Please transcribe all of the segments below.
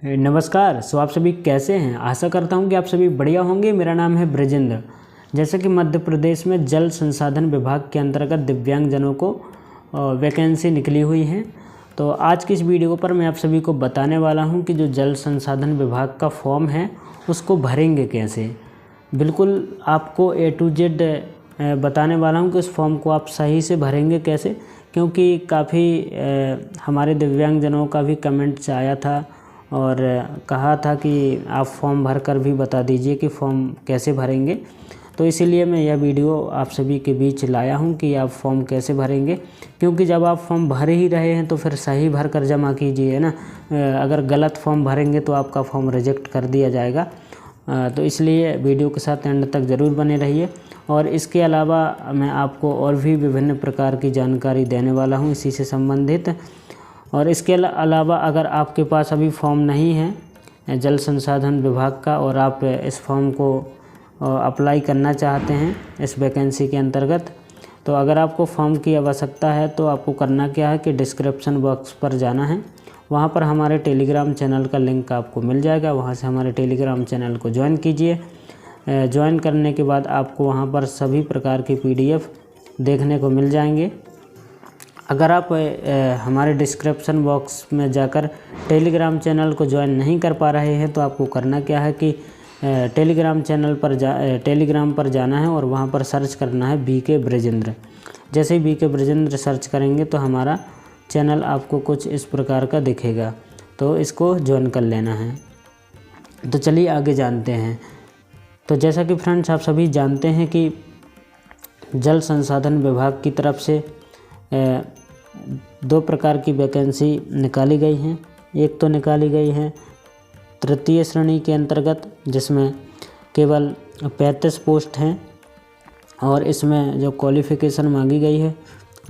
नमस्कार। सो आप सभी कैसे हैं? आशा करता हूं कि आप सभी बढ़िया होंगे। मेरा नाम है ब्रजेंद्र। जैसे कि मध्य प्रदेश में जल संसाधन विभाग के अंतर्गत दिव्यांगजनों को वैकेंसी निकली हुई है। तो आज की इस वीडियो पर मैं आप सभी को बताने वाला हूं कि जो जल संसाधन विभाग का फॉर्म है उसको भरेंगे कैसे। बिल्कुल आपको A to Z बताने वाला हूं कि उस फॉर्म को आप सही से भरेंगे कैसे, क्योंकि काफ़ी हमारे दिव्यांगजनों का भी कमेंट्स आया था और कहा था कि आप फॉर्म भर कर भी बता दीजिए कि फॉर्म कैसे भरेंगे। तो इसीलिए मैं यह वीडियो आप सभी के बीच लाया हूं कि आप फॉर्म कैसे भरेंगे, क्योंकि जब आप फॉर्म भर ही रहे हैं तो फिर सही भर कर जमा कीजिए ना। अगर गलत फॉर्म भरेंगे तो आपका फॉर्म रिजेक्ट कर दिया जाएगा। तो इसलिए वीडियो के साथ एंड तक ज़रूर बने रहिए। और इसके अलावा मैं आपको और भी विभिन्न प्रकार की जानकारी देने वाला हूं इसी से संबंधित। और इसके अलावा अगर आपके पास अभी फॉर्म नहीं है जल संसाधन विभाग का और आप इस फॉर्म को अप्लाई करना चाहते हैं इस वैकेंसी के अंतर्गत, तो अगर आपको फॉर्म की आवश्यकता है तो आपको करना क्या है कि डिस्क्रिप्शन बॉक्स पर जाना है। वहाँ पर हमारे टेलीग्राम चैनल का लिंक आपको मिल जाएगा। वहाँ से हमारे टेलीग्राम चैनल को ज्वाइन कीजिए। ज्वाइन करने के बाद आपको वहाँ पर सभी प्रकार की PDF देखने को मिल जाएंगे। अगर आप हमारे डिस्क्रिप्शन बॉक्स में जाकर टेलीग्राम चैनल को ज्वाइन नहीं कर पा रहे हैं तो आपको करना क्या है कि टेलीग्राम पर जाना है और वहाँ पर सर्च करना है BK ब्रजेंद्र। जैसे ही BK ब्रजेंद्र सर्च करेंगे तो हमारा चैनल आपको कुछ इस प्रकार का दिखेगा, तो इसको ज्वाइन कर लेना है। तो चलिए आगे जानते हैं। तो जैसा कि फ्रेंड्स आप सभी जानते हैं कि जल संसाधन विभाग की तरफ से 2 प्रकार की वैकेंसी निकाली गई हैं। एक तो निकाली गई है तृतीय श्रेणी के अंतर्गत, जिसमें केवल 35 पोस्ट हैं और इसमें जो क्वालिफ़िकेशन मांगी गई है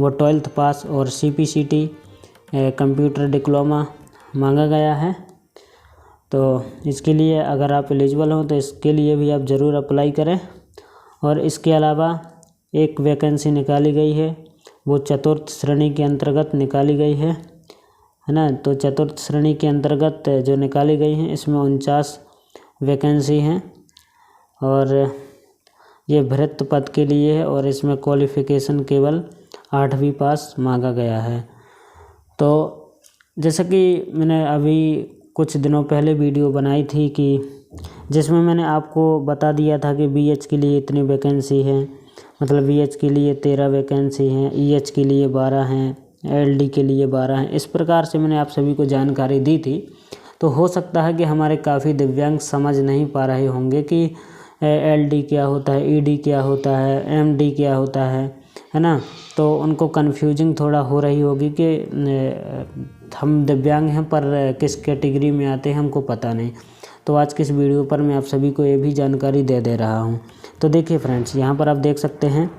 वो 12th पास और CPCT कंप्यूटर डिप्लोमा मांगा गया है। तो इसके लिए अगर आप एलिजिबल हों तो इसके लिए भी आप ज़रूर अप्लाई करें। और इसके अलावा एक वैकेंसी निकाली गई है, वो 4th श्रेणी के अंतर्गत निकाली गई है ना। तो 4th श्रेणी के अंतर्गत जो निकाली गई हैं इसमें 49 वैकेंसी हैं और ये भृत्य पद के लिए है और इसमें क्वालिफ़िकेशन केवल 8वीं पास मांगा गया है। तो जैसा कि मैंने अभी कुछ दिनों पहले वीडियो बनाई थी कि जिसमें मैंने आपको बता दिया था कि BH के लिए इतनी वैकेंसी है, मतलब BH के लिए 13 वैकेंसी हैं, EH के लिए 12 हैं, LD के लिए 12 हैं। इस प्रकार से मैंने आप सभी को जानकारी दी थी। तो हो सकता है कि हमारे काफ़ी दिव्यांग समझ नहीं पा रहे होंगे कि LD क्या होता है, ED क्या होता है, MD क्या होता है ना। तो उनको कन्फ्यूजिंग थोड़ा हो रही होगी कि हम दिव्यांग हैं पर किस कैटेगरी में आते हैं हमको पता नहीं। तो आज की इस वीडियो पर मैं आप सभी को ये भी जानकारी दे रहा हूँ। तो देखिए फ्रेंड्स, यहाँ पर आप देख सकते हैं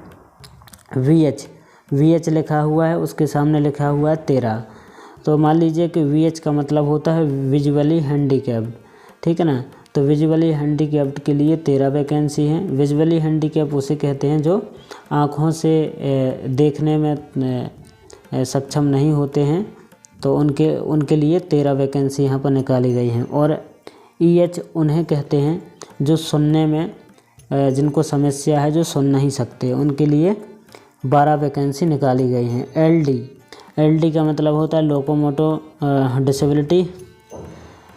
VH लिखा हुआ है, उसके सामने लिखा हुआ है 13। तो मान लीजिए कि VH का मतलब होता है विजुअली हैंडीकैप्ड, ठीक है ना। तो विजुअली हैंडीकैप्ड के लिए 13 वैकेंसी हैं। विजुअली हैंडीकैप उसे कहते हैं जो आँखों से देखने में सक्षम नहीं होते हैं, तो उनके लिए 13 वैकेंसी यहाँ पर निकाली गई हैं। और EH उन्हें कहते हैं जो सुनने में जिनको समस्या है, जो सुन नहीं सकते, उनके लिए 12 वैकेंसी निकाली गई हैं। LD का मतलब होता है लोकोमोटर डिसेबिलिटी।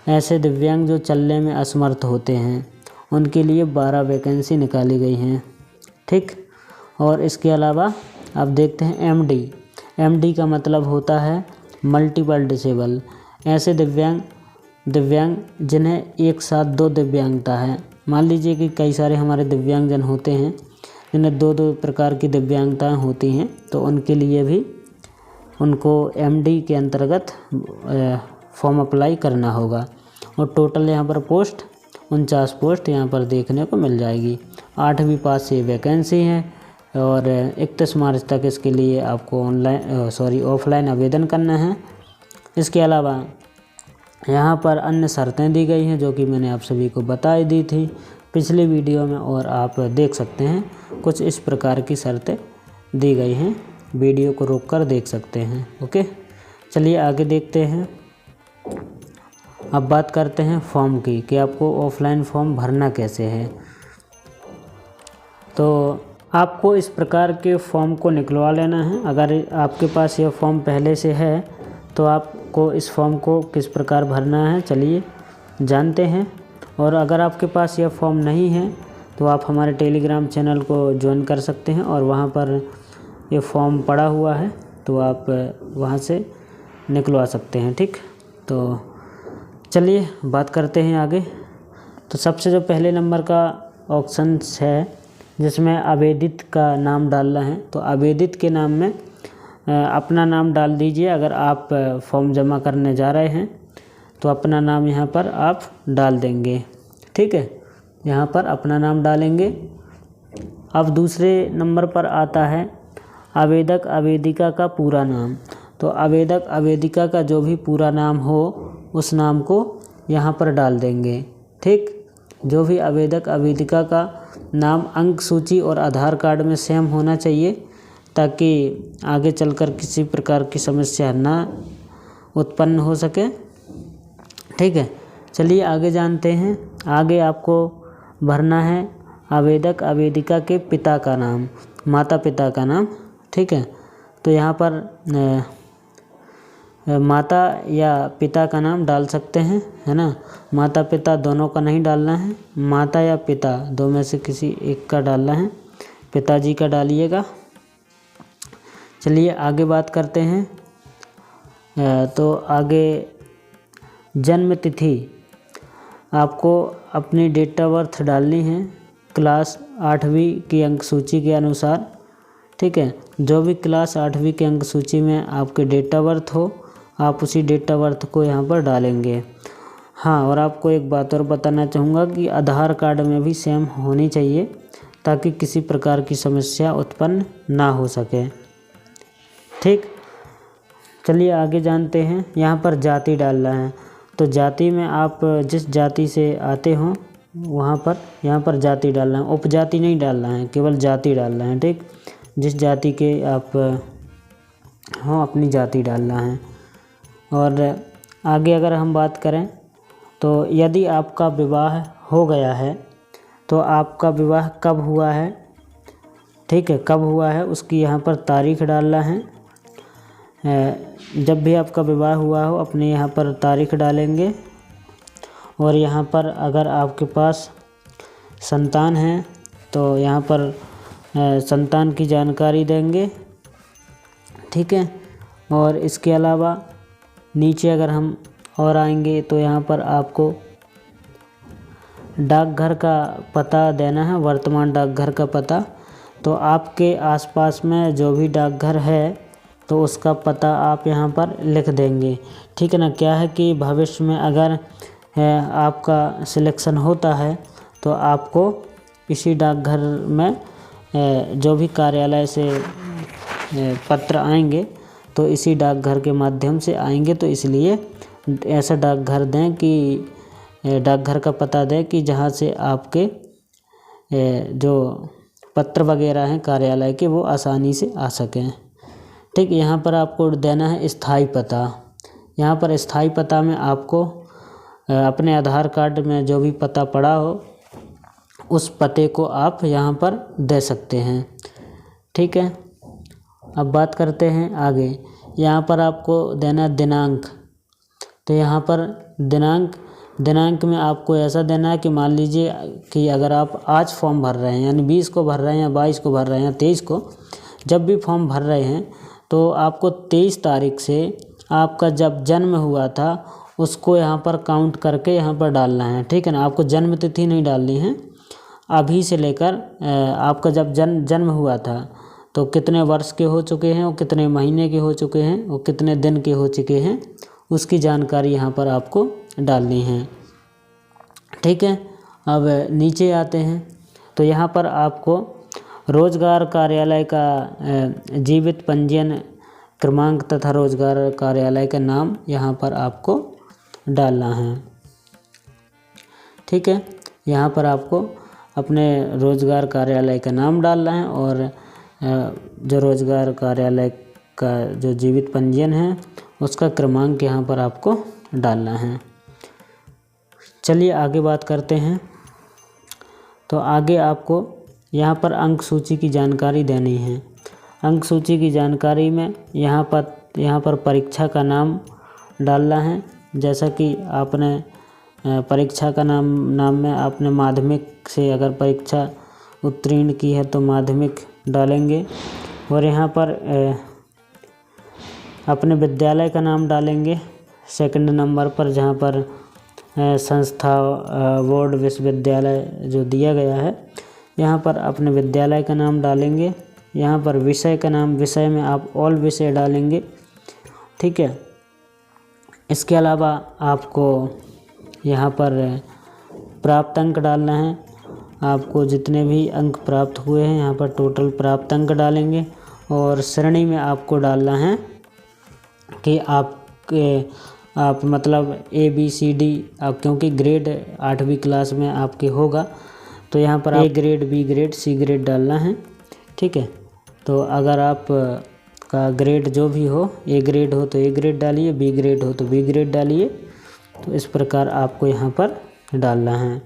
ऐसे दिव्यांग जो चलने में असमर्थ होते हैं उनके लिए 12 वैकेंसी निकाली गई हैं, ठीक। और इसके अलावा आप देखते हैं MD का मतलब होता है मल्टीपल डिसेबल। ऐसे दिव्यांग जिन्हें एक साथ 2 दिव्यांगता है। मान लीजिए कि कई सारे हमारे दिव्यांगजन होते हैं जिन्हें 2 प्रकार की दिव्यांगताएं होती हैं, तो उनके लिए भी उनको MD के अंतर्गत फॉर्म अप्लाई करना होगा। और टोटल यहाँ पर पोस्ट 49 पोस्ट यहाँ पर देखने को मिल जाएगी। 8वीं पास से वैकेंसी है और 31 मार्च तक इसके लिए आपको ऑफलाइन आवेदन करना है। इसके अलावा यहाँ पर अन्य शर्तें दी गई हैं जो कि मैंने आप सभी को बता दी थी पिछली वीडियो में, और आप देख सकते हैं कुछ इस प्रकार की शर्तें दी गई हैं। वीडियो को रोककर देख सकते हैं। ओके, चलिए आगे देखते हैं। अब बात करते हैं फॉर्म की कि आपको ऑफलाइन फॉर्म भरना कैसे है। तो आपको इस प्रकार के फॉर्म को निकलवा लेना है। अगर आपके पास यह फॉर्म पहले से है तो आपको इस फॉर्म को किस प्रकार भरना है चलिए जानते हैं। और अगर आपके पास यह फॉर्म नहीं है तो आप हमारे टेलीग्राम चैनल को ज्वाइन कर सकते हैं और वहाँ पर ये फॉर्म पड़ा हुआ है तो आप वहाँ से निकलवा सकते हैं। ठीक, तो चलिए बात करते हैं आगे। तो सबसे जो पहले नंबर का ऑप्शन है जिसमें आवेदित का नाम डालना है, तो आवेदित के नाम में अपना नाम डाल दीजिए। अगर आप फॉर्म जमा करने जा रहे हैं तो अपना नाम यहाँ पर आप डाल देंगे। ठीक है, यहाँ पर अपना नाम डालेंगे। अब दूसरे नंबर पर आता है आवेदक आवेदिका का पूरा नाम। तो आवेदक आवेदिका का जो भी पूरा नाम हो उस नाम को यहाँ पर डाल देंगे। ठीक, जो भी आवेदक आवेदिका का नाम अंक सूची और आधार कार्ड में सेम होना चाहिए ताकि आगे चलकर किसी प्रकार की समस्या ना उत्पन्न हो सके। ठीक है, चलिए आगे जानते हैं। आगे आपको भरना है आवेदक आवेदिका के पिता का नाम, माता पिता का नाम। ठीक है, तो यहाँ पर माता या पिता का नाम डाल सकते हैं, है ना। माता पिता दोनों का नहीं डालना है, माता या पिता दो में से किसी एक का डालना है। पिताजी का डालिएगा। चलिए आगे बात करते हैं। तो आगे जन्म तिथि आपको अपनी डेट ऑफ बर्थ डालनी है क्लास 8वीं की अंक सूची के अनुसार। ठीक है, जो भी क्लास 8वीं के अंक सूची में आपके डेट ऑफ बर्थ हो आप उसी डेट ऑफ बर्थ को यहाँ पर डालेंगे। हाँ, और आपको एक बात और बताना चाहूँगा कि आधार कार्ड में भी सेम होनी चाहिए ताकि किसी प्रकार की समस्या उत्पन्न ना हो सके। ठीक, चलिए आगे जानते हैं। यहाँ पर जाति डालना है, तो जाति में आप जिस जाति से आते हों वहाँ पर यहाँ पर जाति डालना है, उपजाति नहीं डालना है, केवल जाति डालना है। ठीक, जिस जाति के आप हों अपनी जाति डालना है। और आगे अगर हम बात करें तो यदि आपका विवाह हो गया है तो आपका विवाह कब हुआ है, ठीक है, कब हुआ है उसकी यहाँ पर तारीख डालना है। जब भी आपका विवाह हुआ हो अपने यहाँ पर तारीख डालेंगे। और यहाँ पर अगर आपके पास संतान है तो यहाँ पर संतान की जानकारी देंगे। ठीक है, और इसके अलावा नीचे अगर हम और आएंगे तो यहाँ पर आपको डाकघर का पता देना है, वर्तमान डाकघर का पता। तो आपके आसपास में जो भी डाकघर है तो उसका पता आप यहाँ पर लिख देंगे। ठीक है ना। क्या है कि भविष्य में अगर आपका सिलेक्शन होता है तो आपको इसी डाकघर में जो भी कार्यालय से पत्र आएंगे तो इसी डाकघर के माध्यम से आएंगे। तो इसलिए ऐसा डाकघर दें कि डाकघर का पता दें कि जहाँ से आपके जो पत्र वगैरह हैं कार्यालय के वो आसानी से आ सकें। ठीक, यहाँ पर आपको देना है स्थायी पता। यहाँ पर स्थायी पता में आपको अपने आधार कार्ड में जो भी पता पड़ा हो उस पते को आप यहाँ पर दे सकते हैं। ठीक है, अब बात करते हैं आगे। यहाँ पर आपको देना दिनांक। तो यहाँ पर दिनांक में आपको ऐसा देना है कि मान लीजिए कि अगर आप आज फॉर्म भर रहे हैं यानी 20 को भर रहे हैं या 22 को भर रहे हैं या 23 को, जब भी फॉर्म भर रहे हैं तो आपको 23 तारीख से आपका जब जन्म हुआ था उसको यहाँ पर काउंट करके यहाँ पर डालना है। ठीक है ना। आपको जन्म तिथि नहीं डालनी है, अभी से लेकर आपका जब जन्म हुआ था तो कितने वर्ष के हो चुके हैं और कितने महीने के हो चुके हैं और कितने दिन के हो चुके हैं उसकी जानकारी यहाँ पर आपको डालनी है। ठीक है, अब नीचे आते हैं तो यहाँ पर आपको रोजगार कार्यालय का जीवित पंजीयन क्रमांक तथा रोजगार कार्यालय का नाम यहाँ पर आपको डालना है। ठीक है, यहाँ पर आपको अपने रोजगार कार्यालय का नाम डालना है और जो रोजगार कार्यालय का जो जीवित पंजीयन है उसका क्रमांक यहाँ पर आपको डालना है। चलिए आगे बात करते हैं। तो आगे आपको यहाँ पर अंक सूची की जानकारी देनी है। अंक सूची की जानकारी में यहाँ पर परीक्षा का नाम डालना है। जैसा कि आपने परीक्षा का नाम में आपने माध्यमिक से अगर परीक्षा उत्तीर्ण की है तो माध्यमिक डालेंगे, और यहाँ पर अपने विद्यालय का नाम डालेंगे सेकंड नंबर पर, जहाँ पर संस्था बोर्ड विश्वविद्यालय जो दिया गया है, यहाँ पर अपने विद्यालय का नाम डालेंगे। यहाँ पर विषय का नाम, विषय में आप ऑल विषय डालेंगे, ठीक है। इसके अलावा आपको यहाँ पर प्राप्त अंक डालना है। आपको जितने भी अंक प्राप्त हुए हैं यहाँ पर टोटल प्राप्त अंक डालेंगे, और श्रेणी में आपको डालना है कि आप मतलब ABCD, आप क्योंकि ग्रेड 8वीं क्लास में आपके होगा तो यहाँ पर A grade, B grade, C grade डालना है, ठीक है। तो अगर आप का ग्रेड जो भी हो, A ग्रेड हो तो A ग्रेड डालिए, B ग्रेड हो तो B ग्रेड डालिए। तो इस प्रकार आपको यहाँ पर डालना है,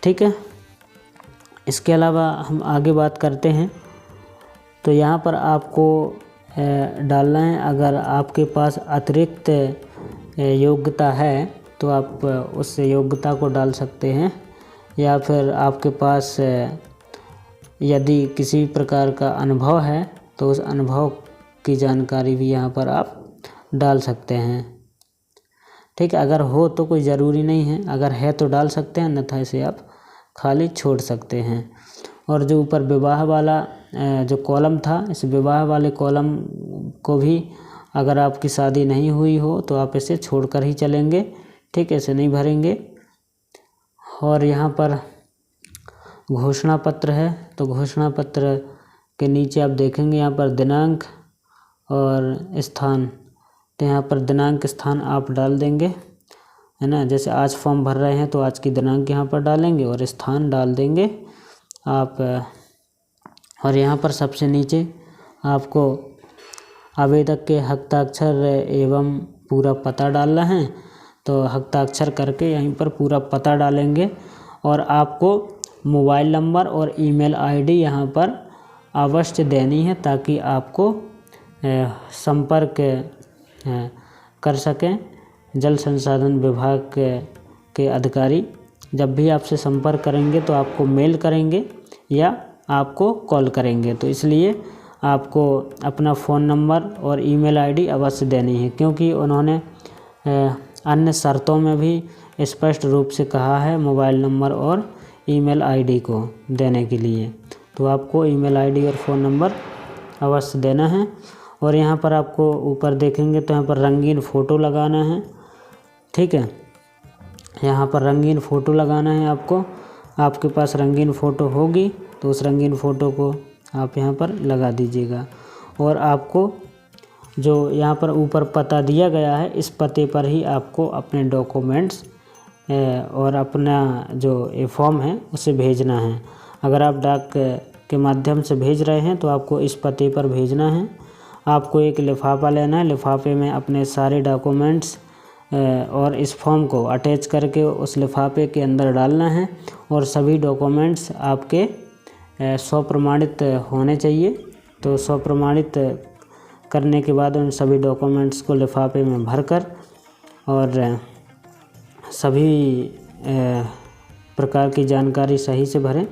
ठीक है। इसके अलावा हम आगे बात करते हैं। तो यहाँ पर आपको डालना है, अगर आपके पास अतिरिक्त योग्यता है तो आप उस योग्यता को डाल सकते हैं, या फिर आपके पास यदि किसी प्रकार का अनुभव है तो उस अनुभव की जानकारी भी यहाँ पर आप डाल सकते हैं, ठीक है। अगर हो तो कोई ज़रूरी नहीं है, अगर है तो डाल सकते हैं, अन्यथा इसे आप खाली छोड़ सकते हैं। और जो ऊपर विवाह वाला जो कॉलम था, इस विवाह वाले कॉलम को भी अगर आपकी शादी नहीं हुई हो तो आप इसे छोड़कर ही चलेंगे, ठीक है, इसे नहीं भरेंगे। और यहाँ पर घोषणा पत्र है, तो घोषणा पत्र के नीचे आप देखेंगे यहाँ पर दिनांक और स्थान, तो यहाँ पर दिनांक स्थान आप डाल देंगे, है ना। जैसे आज फॉर्म भर रहे हैं तो आज की दिनांक यहाँ पर डालेंगे और स्थान डाल देंगे आप। और यहाँ पर सबसे नीचे आपको आवेदक के हस्ताक्षर एवं पूरा पता डालना है, तो हस्ताक्षर करके यहीं पर पूरा पता डालेंगे। और आपको मोबाइल नंबर और ईमेल आईडी यहाँ पर अवश्य देनी है, ताकि आपको संपर्क कर सकें जल संसाधन विभाग के अधिकारी। जब भी आपसे संपर्क करेंगे तो आपको मेल करेंगे या आपको कॉल करेंगे, तो इसलिए आपको अपना फ़ोन नंबर और ईमेल आईडी अवश्य देनी है, क्योंकि उन्होंने अन्य शर्तों में भी स्पष्ट रूप से कहा है मोबाइल नंबर और ईमेल आईडी को देने के लिए। तो आपको ईमेल आईडी और फ़ोन नंबर अवश्य देना है। और यहाँ पर आपको ऊपर देखेंगे तो यहाँ पर रंगीन फ़ोटो लगाना है, ठीक है। यहाँ पर रंगीन फ़ोटो लगाना है आपको। आपके पास रंगीन फ़ोटो होगी तो उस रंगीन फ़ोटो को आप यहाँ पर लगा दीजिएगा। और आपको जो यहाँ पर ऊपर पता दिया गया है, इस पते पर ही आपको अपने डॉक्यूमेंट्स और अपना जो ये फॉर्म है उसे भेजना है। अगर आप डाक के माध्यम से भेज रहे हैं तो आपको इस पते पर भेजना है। आपको एक लिफाफा लेना है, लिफाफे में अपने सारे डॉक्यूमेंट्स और इस फॉर्म को अटैच करके उस लिफाफे के अंदर डालना है। और सभी डॉक्यूमेंट्स आपके स्वप्रमाणित होने चाहिए। तो स्वप्रमाणित करने के बाद उन सभी डॉक्यूमेंट्स को लिफाफे में भरकर और सभी प्रकार की जानकारी सही से भरें।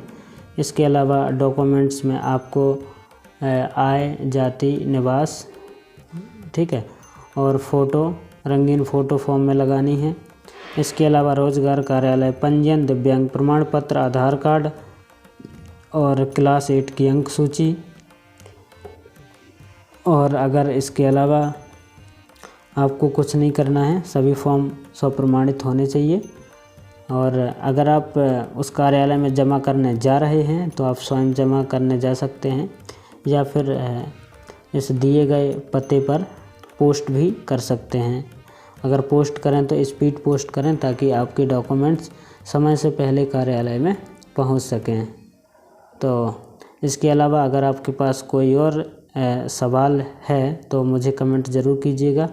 इसके अलावा डॉक्यूमेंट्स में आपको आय, जाति, निवास, ठीक है, और फ़ोटो, रंगीन फ़ोटो फॉर्म में लगानी है। इसके अलावा रोजगार कार्यालय पंजीयन, दिव्यांग प्रमाण पत्र, आधार कार्ड और क्लास 8 की अंक सूची। और अगर इसके अलावा आपको कुछ नहीं करना है, सभी फॉर्म स्वप्रमाणित होने चाहिए। और अगर आप उस कार्यालय में जमा करने जा रहे हैं तो आप स्वयं जमा करने जा सकते हैं, या फिर इस दिए गए पते पर पोस्ट भी कर सकते हैं। अगर पोस्ट करें तो स्पीड पोस्ट करें, ताकि आपके डॉक्यूमेंट्स समय से पहले कार्यालय में पहुंच सकें। तो इसके अलावा अगर आपके पास कोई और सवाल है तो मुझे कमेंट ज़रूर कीजिएगा।